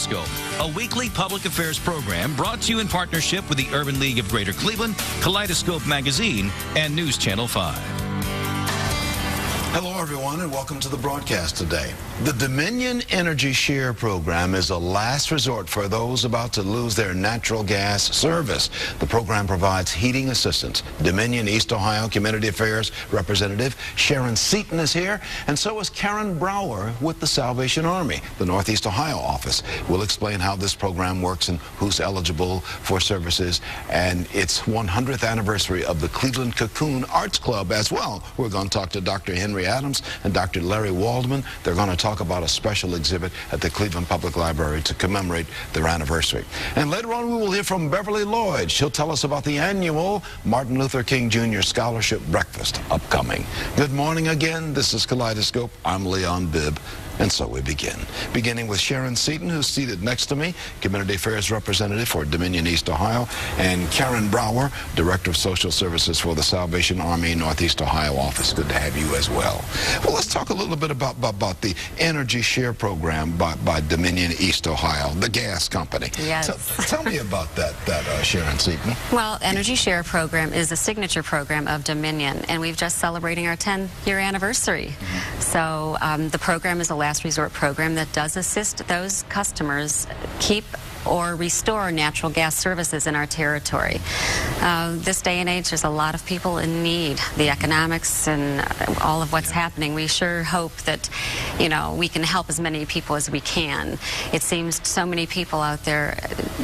Kaleidoscope, a weekly public affairs program brought to you in partnership with the Urban League of Greater Cleveland, Kaleidoscope Magazine, and News Channel 5. Hello, everyone, and welcome to the broadcast today. The Dominion Energy Share Program is a last resort for those about to lose their natural gas service. The program provides heating assistance. Dominion East Ohio Community Affairs Representative Sharon Seaton is here, and so is Karen Brower with the Salvation Army, the Northeast Ohio office. We'll explain how this program works and who's eligible for services, and its 100th anniversary of the Cleveland Kokoon Klub as well. We're going to talk to Dr. Henry Adams and Dr. Larry Waldman. They're going to talk about a special exhibit at the Cleveland Public Library to commemorate their anniversary. And later on, we will hear from Beverly Lloyd. She'll tell us about the annual Martin Luther King Jr. Scholarship Breakfast upcoming. Good morning again. This is Kaleidoscope. I'm Leon Bibb. And so we begin. Beginning with Sharon Seaton, who's seated next to me, Community Affairs Representative for Dominion East Ohio, and Karen Brower, Director of Social Services for the Salvation Army Northeast Ohio office. Good to have you as well. Well, let's talk a little bit about the Energy Share Program by Dominion East Ohio, the gas company. Yes. Tell me about that, Sharon Seaton. Well, Energy Share Program is a signature program of Dominion, and we've just celebrating our 10-year anniversary. So the program is a last resort program that does assist those customers keep or restore natural gas services in our territory. This day and age, there's a lot of people in need. The economics and all of what's happening, we sure hope that, you know, we can help as many people as we can. It seems so many people out there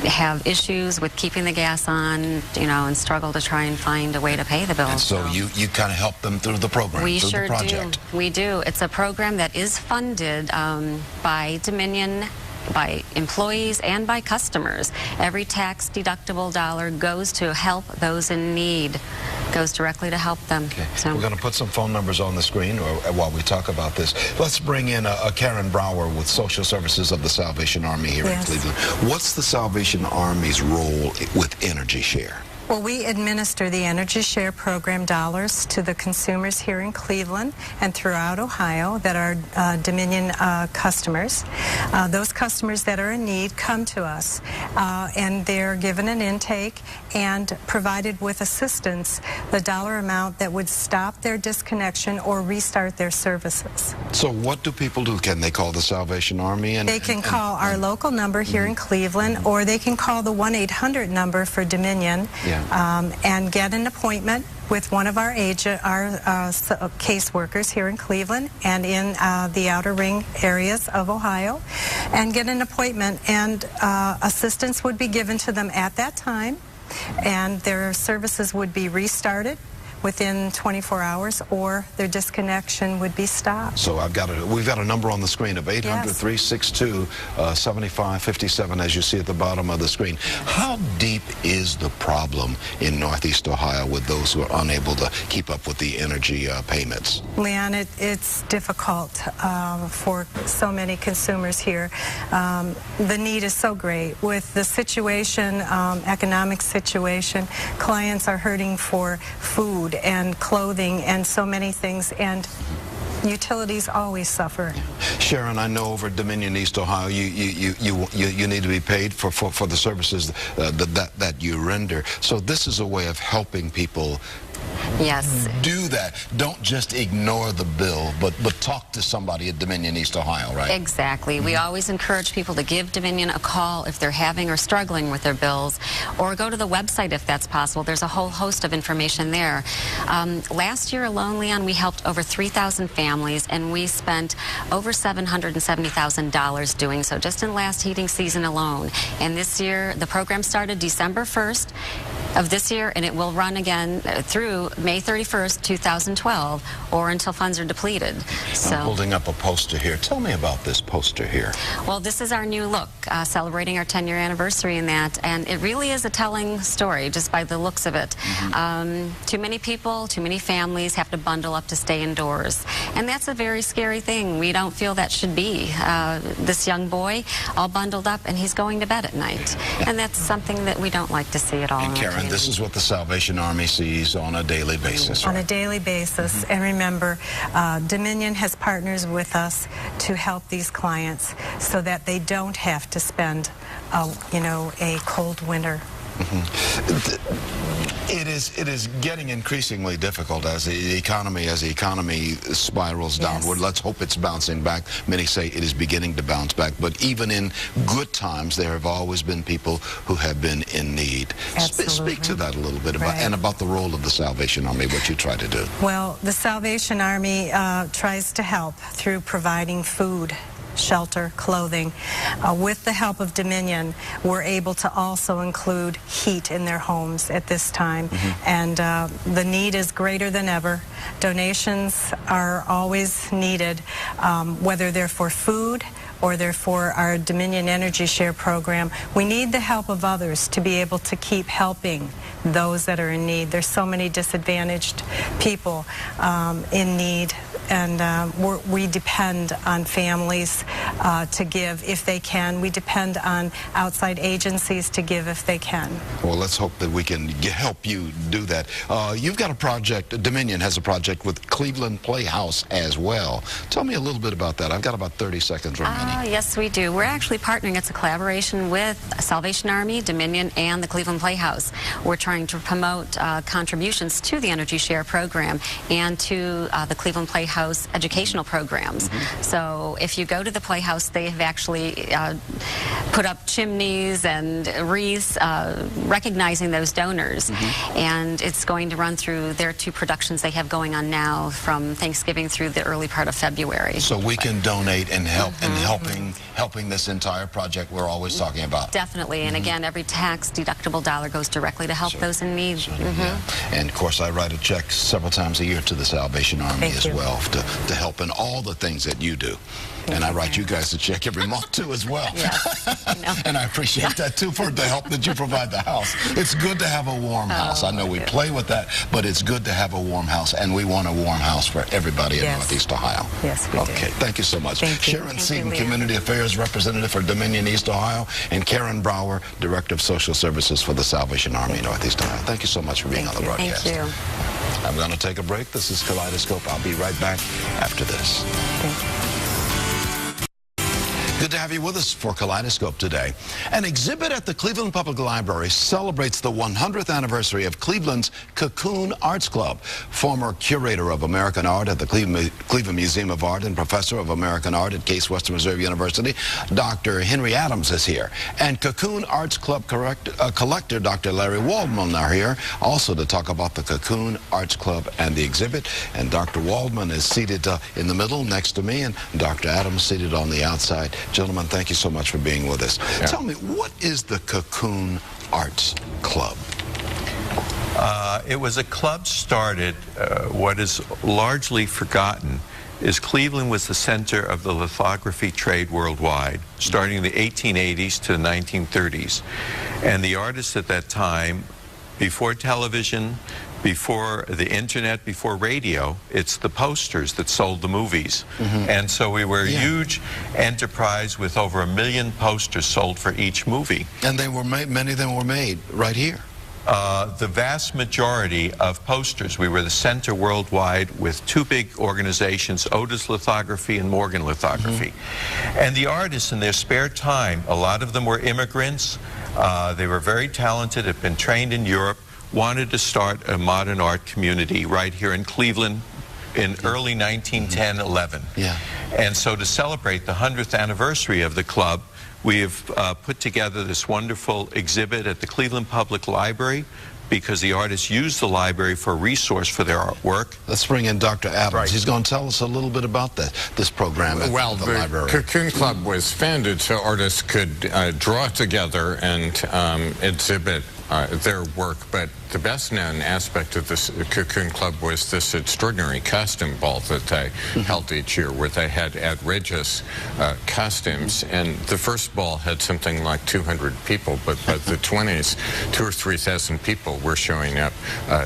have issues with keeping the gas on, you know, and struggle to try and find a way to pay the bills. And so you kind of help them through the program, we through sure the project. Do. We do. It's a program that is funded by Dominion, by employees and by customers. Every tax deductible dollar goes to help those in need, goes directly to help them. Okay. So we're going to put some phone numbers on the screen while we talk about this. Let's bring in a Karen Brower with Social Services of the Salvation Army here in Cleveland. What's the Salvation Army's role with Energy Share? Well, we administer the Energy Share Program dollars to the consumers here in Cleveland and throughout Ohio that are Dominion customers. Those customers that are in need come to us, and they're given an intake and provided with assistance the dollar amount that would stop their disconnection or restart their services. So what do people do? Can they call the Salvation Army? They can call our local number here in Cleveland, or they can call the 1-800 number for Dominion. And get an appointment with one of our caseworkers here in Cleveland and in the outer ring areas of Ohio, and get an appointment, and assistance would be given to them at that time, and their services would be restarted within 24 hours, or their disconnection would be stopped. So we've got a number on the screen of 800-362-7557, as you see at the bottom of the screen. How deep is the problem in Northeast Ohio with those who are unable to keep up with the energy payments? Leon, it's difficult for so many consumers here. The need is so great. With the situation, economic situation, clients are hurting for food and clothing and so many things, and utilities always suffer. Sharon, I know over at Dominion East Ohio, you need to be paid for the services that you render. So this is a way of helping people. Yes. Do that. Don't just ignore the bill, but talk to somebody at Dominion East Ohio, right? Exactly. We always encourage people to give Dominion a call if they're having or struggling with their bills, or go to the website if that's possible. There's a whole host of information there. Last year alone, Leon, we helped over 3,000 families, and we spent over $770,000 doing so, just in last heating season alone. And this year, the program started December 1st of this year, and it will run again through May 31st, 2012, or until funds are depleted. So, I'm holding up a poster here. Tell me about this poster here. Well, this is our new look, celebrating our 10-year anniversary in that, and it really is a telling story just by the looks of it. Too many people, too many families have to bundle up to stay indoors, and that's a very scary thing. We don't feel that should be. This young boy all bundled up, and he's going to bed at night, and that's something that we don't like to see at all. And Karen, community. And this is what the Salvation Army sees on a daily basis, On right? a daily basis. And remember, Dominion has partners with us to help these clients so that they don't have to spend, a cold winter. It is getting increasingly difficult as the economy spirals downward. Yes. Let's hope it's bouncing back. Many say it is beginning to bounce back, but even in good times, there have always been people who have been in need. Absolutely. Speak to that a little bit Right. and about the role of the Salvation Army, what you try to do. Well, the Salvation Army tries to help through providing food, shelter, clothing. With the help of Dominion, we're able to also include heat in their homes at this time. And the need is greater than ever. Donations are always needed, whether they're for food or they're for our Dominion Energy Share program. We need the help of others to be able to keep helping those that are in need. There's so many disadvantaged people in need, and we depend on families to give if they can. We depend on outside agencies to give if they can. Well, let's hope that we can help you do that. You've got a project, Dominion has a project with Cleveland Playhouse as well. Tell me a little bit about that. I've got about 30 seconds remaining. Yes, we do. We're actually partnering. It's a collaboration with Salvation Army, Dominion, and the Cleveland Playhouse. We're trying to promote contributions to the Energy Share program and to the Cleveland Playhouse educational programs. So if you go to the Playhouse, they have actually put up chimneys and wreaths recognizing those donors. And it's going to run through their 2 productions they have going on now from Thanksgiving through the early part of February. So we can donate and help in helping this entire project we're always talking about. Definitely. And again, every tax deductible dollar goes directly to help those in need. Yeah. And of course, I write a check several times a year to the Salvation Army as well to help in all the things that you do. And I write you guys a check every month too as well. And I appreciate that too for the help that you provide the house. It's good to have a warm house. I know we play with that, but it's good to have a warm house, and we want a warm house for everybody in Northeast Ohio. Yes, we do. Okay, thank you so much. Thank you. Sharon Seaton, Community Affairs Representative for Dominion East Ohio, and Karen Brower, Director of Social Services for the Salvation Army Northeast Ohio. Thank you so much for being on the broadcast. Thank you. I'm going to take a break. This is Kaleidoscope. I'll be right back after this. Thank you. Good to have you with us for Kaleidoscope today. An exhibit at the Cleveland Public Library celebrates the 100th anniversary of Cleveland's Kokoon Arts Club. Former curator of American art at the Cleveland Museum of Art and professor of American art at Case Western Reserve University, Dr. Henry Adams is here. And Kokoon Arts Club collector Dr. Larry Waldman are here also to talk about the Kokoon Arts Club and the exhibit. And Dr. Waldman is seated in the middle next to me, and Dr. Adams seated on the outside. Gentlemen, thank you so much for being with us. Yeah. Tell me, what is the Kokoon Arts Club? It was a club started, what is largely forgotten, is Cleveland was the center of the lithography trade worldwide, starting in the 1880s to the 1930s. And the artists at that time, before television, before the internet, before radio, it's the posters that sold the movies. And so we were a huge enterprise with over 1 million posters sold for each movie. And they were made, many of them were made right here. The vast majority of posters, we were the center worldwide with 2 big organizations, Otis Lithography and Morgan Lithography. And the artists in their spare time, a lot of them were immigrants, they were very talented, had been trained in Europe, wanted to start a modern art community right here in Cleveland in early 1910-11. And so to celebrate the 100th anniversary of the club, we have put together this wonderful exhibit at the Cleveland Public Library because the artists use the library for a resource for their artwork. Let's bring in Dr. Adams. He's going to tell us a little bit about this program at the library. Well, the Kokoon Klub was founded so artists could draw together and exhibit their work, but the best known aspect of this Kokoon Klub was this extraordinary costume ball that they held each year, where they had outrageous costumes. And the first ball had something like 200 people, but by the 20s, 2,000 or 3,000 people were showing up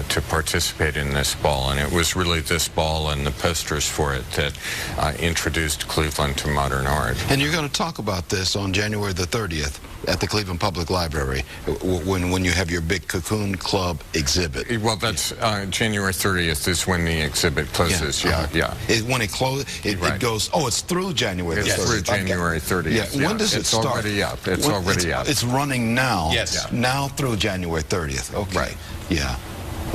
to participate in this ball. And it was really this ball and the posters for it that introduced Cleveland to modern art. And you're going to talk about this on January the 30th at the Cleveland Public Library when you have your big Kokoon Klub exhibit? Well, that's January 30th is when the exhibit closes. When it closes, it goes. Oh, it's through January 30th. It's through January 30th. Yeah. When does it start? It's already up. It's already up. It's running now. Yes. Now through January 30th. Okay. Right. Yeah.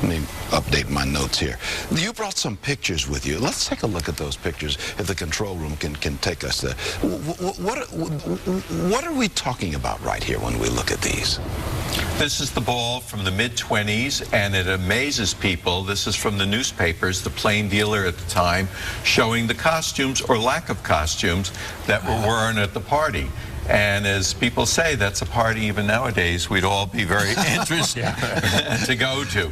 Let me update my notes here. You brought some pictures with you. Let's take a look at those pictures if the control room can take us there. What are we talking about right here when we look at these? This is the ball from the mid-20s, and it amazes people. This is from the newspapers, the Plain Dealer at the time, showing the costumes or lack of costumes that were worn at the party. And as people say, that's a party even nowadays we'd all be very interested to go to.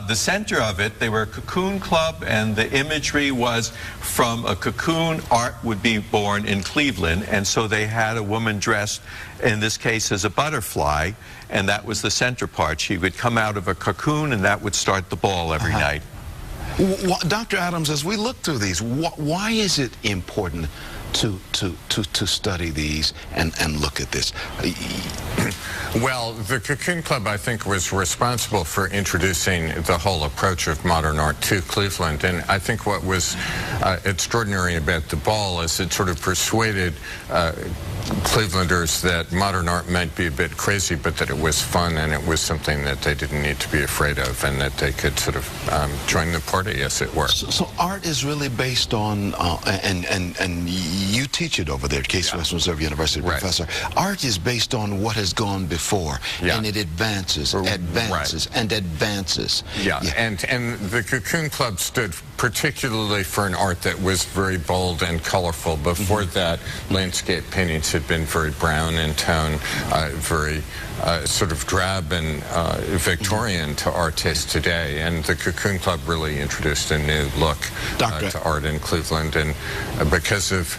The center of it, they were a Kokoon Klub, and the imagery was from a cocoon. Art would be born in Cleveland, and so they had a woman dressed, in this case, as a butterfly, and that was the center part. She would come out of a cocoon, and that would start the ball every night. Dr. Adams, as we look through these, why is it important to study these and look at this? Well, the Kokoon Klub, I think, was responsible for introducing the whole approach of modern art to Cleveland. And I think what was extraordinary about the ball is it sort of persuaded Clevelanders that modern art might be a bit crazy, but that it was fun and it was something that they didn't need to be afraid of, and that they could sort of join the party, as it were. So art is really based on, and you teach it over there at Case Western Reserve University, Professor. Art is based on what has gone before, and it advances, and advances. And the Kokoon Klub stood particularly for an art that was very bold and colorful. Before that, landscape paintings had been very brown in tone, very sort of drab and Victorian to our taste today. And the Kokoon Klub really introduced a new look to art in Cleveland. And because of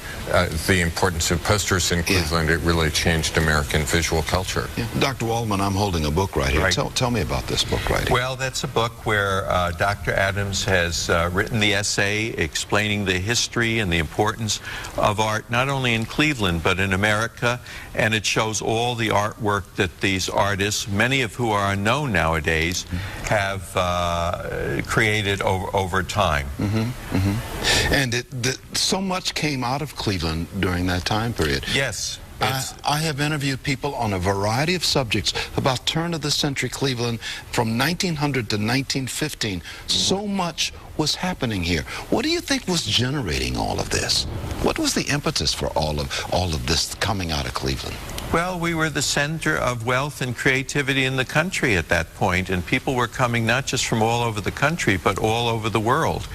the importance of posters in Cleveland, it really changed American visual culture. Dr. Waldman, I'm holding a book right here. Tell me about this book right here. Well, that's a book where Dr. Adams has written the essay explaining the history and the importance of art, not only in Cleveland, but in America. And it shows all the artwork that these artists, many of who are unknown nowadays, have created over time. And so much came out of Cleveland during that time period. Yes. I have interviewed people on a variety of subjects about turn-of-the-century Cleveland from 1900 to 1915. So much was happening here. What do you think was generating all of this? What was the impetus for all of this coming out of Cleveland? Well, we were the center of wealth and creativity in the country at that point, and people were coming not just from all over the country, but all over the world.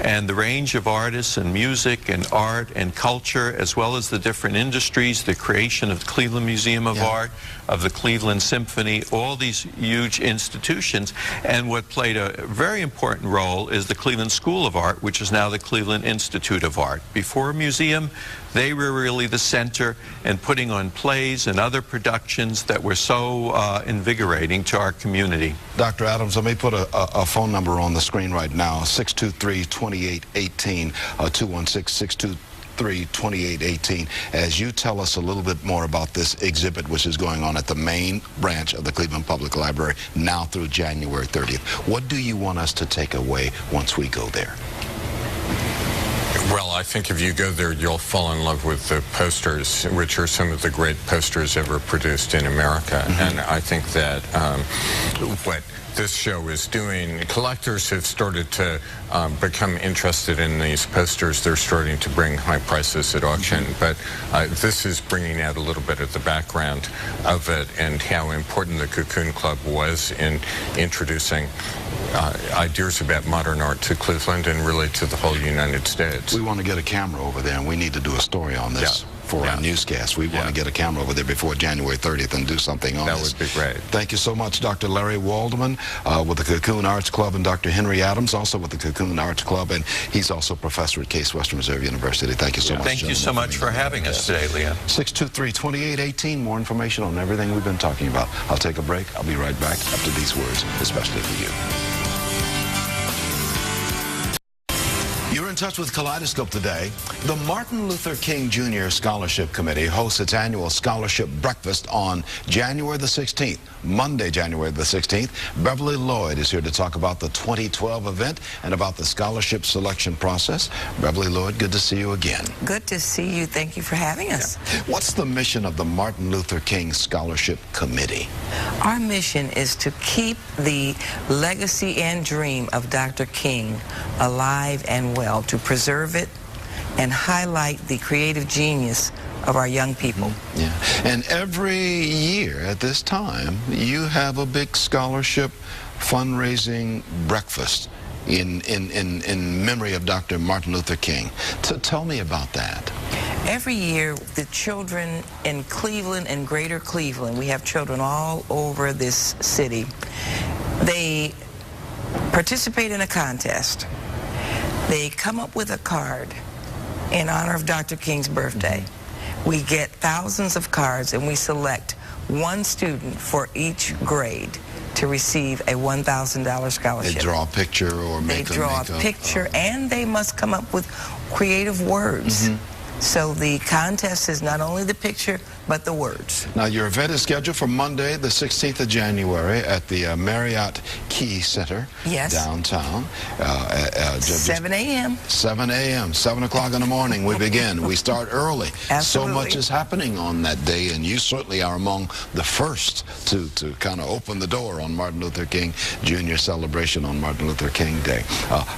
And the range of artists and music and art and culture, as well as the different industries, the creation of the Cleveland Museum of Art, of the Cleveland Symphony, all these huge institutions. And what played a very important role is the Cleveland School of Art, which is now the Cleveland Institute of Art. Before a museum, they were really the center and putting on plays and other productions that were so invigorating to our community. Dr. Adams, let me put a phone number on the screen right now, 623-2818, 216-623-2818, as you tell us a little bit more about this exhibit which is going on at the main branch of the Cleveland Public Library now through January 30th. What do you want us to take away once we go there? Well, I think if you go there, you'll fall in love with the posters, which are some of the great posters ever produced in America. And I think that what this show is doing, collectors have started to become interested in these posters. They're starting to bring high prices at auction, but this is bringing out a little bit of the background of it and how important the Kokoon Klub was in introducing ideas about modern art to Cleveland and really to the whole United States. We want to get a camera over there, and we need to do a story on this for our newscast. We want to get a camera over there before January 30th and do something on this. That would be great. Thank you so much, Dr. Larry Waldman with the Kokoon Arts Club, and Dr. Henry Adams, also with the Kokoon Arts Club, and he's also professor at Case Western Reserve University. Thank you so much. Thank you so much for having us today, Leon. 623-2818, more information on everything we've been talking about. I'll take a break. I'll be right back after these words, especially for you. You're in touch with Kaleidoscope today. The Martin Luther King Jr. Scholarship Committee hosts its annual scholarship breakfast on January the 16th, Monday, January the 16th. Beverly Lloyd is here to talk about the 2012 event and about the scholarship selection process. Beverly Lloyd, good to see you again. Good to see you. Thank you for having us. Yeah. What's the mission of the Martin Luther King Scholarship Committee? Our mission is to keep the legacy and dream of Dr. King alive and well, to preserve it and highlight the creative genius of our young people. Yeah, and every year at this time, you have a big scholarship fundraising breakfast in memory of Dr. Martin Luther King. Tell me about that. Every year, the children in Cleveland and greater Cleveland, we have children all over this city, they participate in a contest. They come up with a card in honor of Dr. King's birthday. We get thousands of cards and we select one student for each grade to receive a $1,000 scholarship. They draw a picture or make They draw a picture and they must come up with creative words. So the contest is not only the picture, but the words. Now, your event is scheduled for Monday, the 16th of January at the Marriott Key Center, downtown. 7 a.m. 7 a.m., 7 o'clock in the morning, we begin. We start early. Absolutely. So much is happening on that day, and you certainly are among the first to kind of open the door on Martin Luther King Jr. celebration on Martin Luther King Day.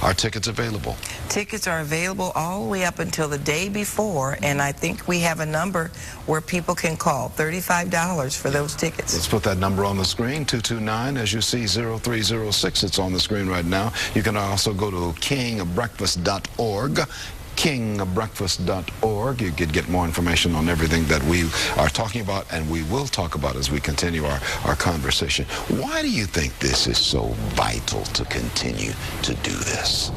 Are tickets available? Tickets are available all the way up until the day before, and I think we have a number where people can call, $35 for those tickets. Let's put that number on the screen, 229, as you see, 0306. It's on the screen right now. You can also go to kingbreakfast.org. kingbreakfast.org. You could get more information on everything that we are talking about and we will talk about as we continue our conversation. Why do you think this is so vital to continue to do this?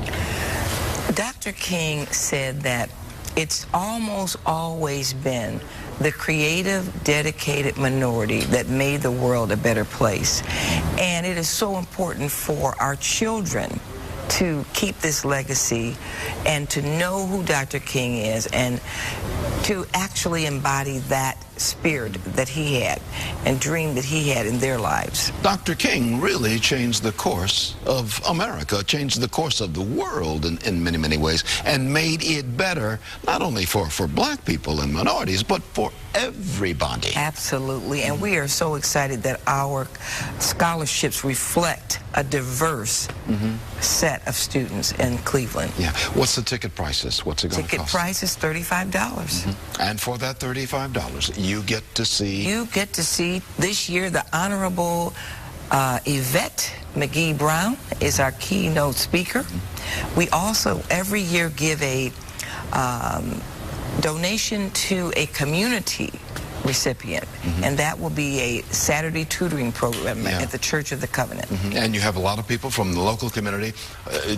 Dr. King said that it's almost always been the creative, dedicated minority that made the world a better place. And it is so important for our children to keep this legacy and to know who Dr. King is and to actually embody that spirit that he had and dream that he had in their lives. Dr. King really changed the course of America, changed the course of the world in many, many ways, and made it better not only for black people and minorities, but for everybody. Absolutely, and we are so excited that our scholarships reflect a diverse set of students in Cleveland. Yeah. What's the ticket prices? What's it going to cost? Ticket price is $35. And for that $35, you get to see... You get to see this year the Honorable Yvette McGee-Brown is our keynote speaker. We also every year give a donation to a community recipient, and that will be a Saturday tutoring program at the Church of the Covenant. And you have a lot of people from the local community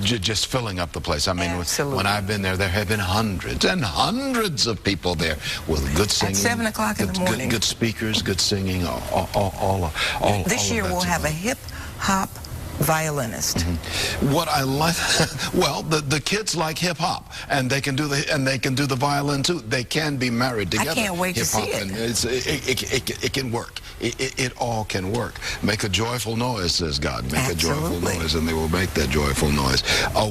just filling up the place. I mean, when I've been there, there have been hundreds and hundreds of people there with good singing. At 7 o'clock in the morning. Good speakers, good singing, all This year we'll have a hip-hop violinist. What I like, well, the kids like hip hop, and they can do the violin too. They can be married together. I can't wait to see it. And it can work. It all can work. Make a joyful noise, says God. Make a joyful noise, and they will make that joyful noise.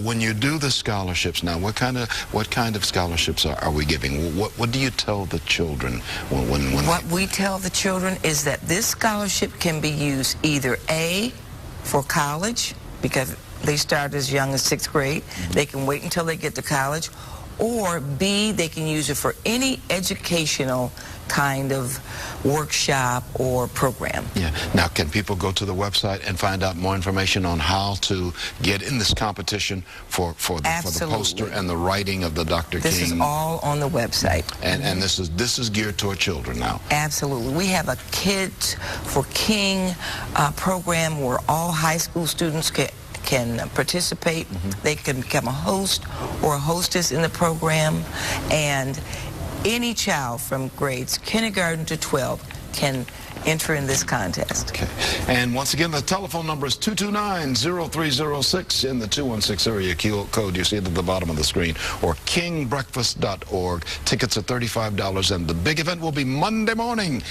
When you do the scholarships now, what kind of scholarships are we giving? What do you tell the children when What we tell the children is that this scholarship can be used either A, for college, because they start as young as 6th grade. They can wait until they get to college. Or B, they can use it for any educational kind of workshop or program. Yeah. Now, can people go to the website and find out more information on how to get in this competition for the poster and the writing of the Dr. King? This is all on the website. And this is geared toward children now. Absolutely. We have a Kids for King program where all high school students can participate. They can become a host or a hostess in the program, and any child from grades kindergarten to 12 can enter in this contest. Okay. And once again, the telephone number is 229-0306 in the 216 area code. You see it at the bottom of the screen, or kingbreakfast.org. Tickets are $35, and the big event will be Monday morning,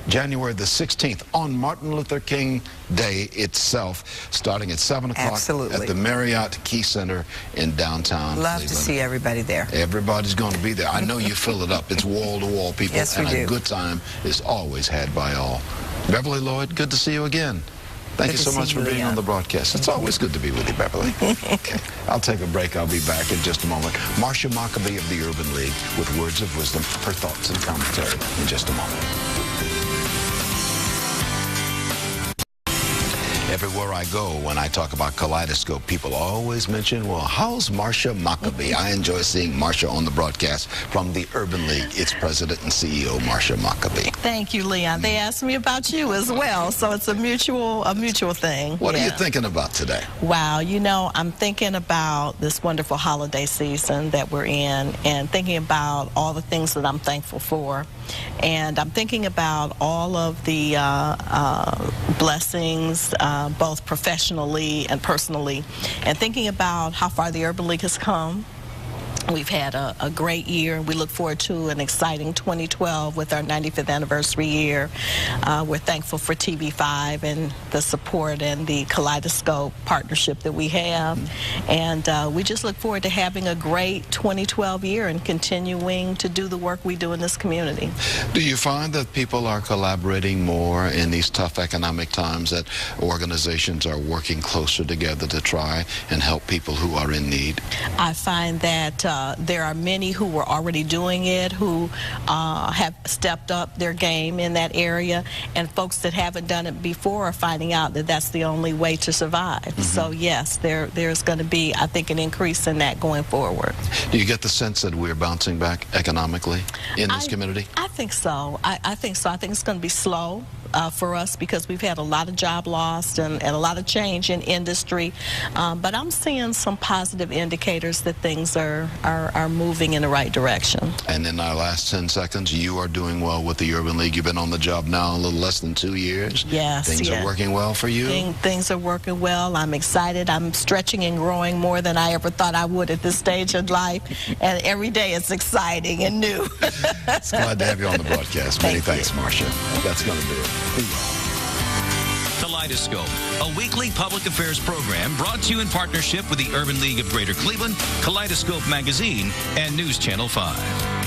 January the 16th, on Martin Luther King Day itself, starting at 7 o'clock at the Marriott Key Center in downtown Love Cleveland. to see everybody there. Everybody's going to be there. I know you fill it up. It's wall-to-wall people, yes, and a good time is always had by all. Beverly Lloyd, good to see you again. Thank you so much for being on the broadcast. It's always good to be with you, Beverly. Okay, I'll take a break. I'll be back in just a moment. Marcia Maccabee of the Urban League with words of wisdom, her thoughts and commentary in just a moment. Everywhere I go, when I talk about Kaleidoscope, people always mention, well, how's Marcia Maccabee? I enjoy seeing Marcia on the broadcast from the Urban League. Its president and CEO, Marcia Maccabee. Thank you, Leon. They asked me about you as well, so it's a mutual thing. What are you thinking about today? Wow, you know, I'm thinking about this wonderful holiday season that we're in, and thinking about all the things that I'm thankful for. And I'm thinking about all of the blessings, both professionally and personally, and thinking about how far the Urban League has come. We've had a great year, and we look forward to an exciting 2012 with our 95th anniversary year. We're thankful for TV5 and the support and the Kaleidoscope partnership that we have. And we just look forward to having a great 2012 year and continuing to do the work we do in this community. Do you find that people are collaborating more in these tough economic times, that organizations are working closer together to try and help people who are in need? I find that there are many who were already doing it, who have stepped up their game in that area, and folks that haven't done it before are finding out that that's the only way to survive. So yes, there's going to be, I think, an increase in that going forward. Do you get the sense that we're bouncing back economically in this community? I think so. I think so. I think it's going to be slow for us because we've had a lot of job loss and a lot of change in industry. But I'm seeing some positive indicators that things are moving in the right direction. And in our last 10 seconds, you are doing well with the Urban League. You've been on the job now a little less than 2 years. Yes. Things are working well for you? Things are working well. I'm excited. I'm stretching and growing more than I ever thought I would at this stage of life. And every day it's exciting and new. It's glad to have you on the broadcast. Many thanks, Marcia. That's going to be it. Kaleidoscope, a weekly public affairs program brought to you in partnership with the Urban League of Greater Cleveland, Kaleidoscope Magazine, and News Channel 5.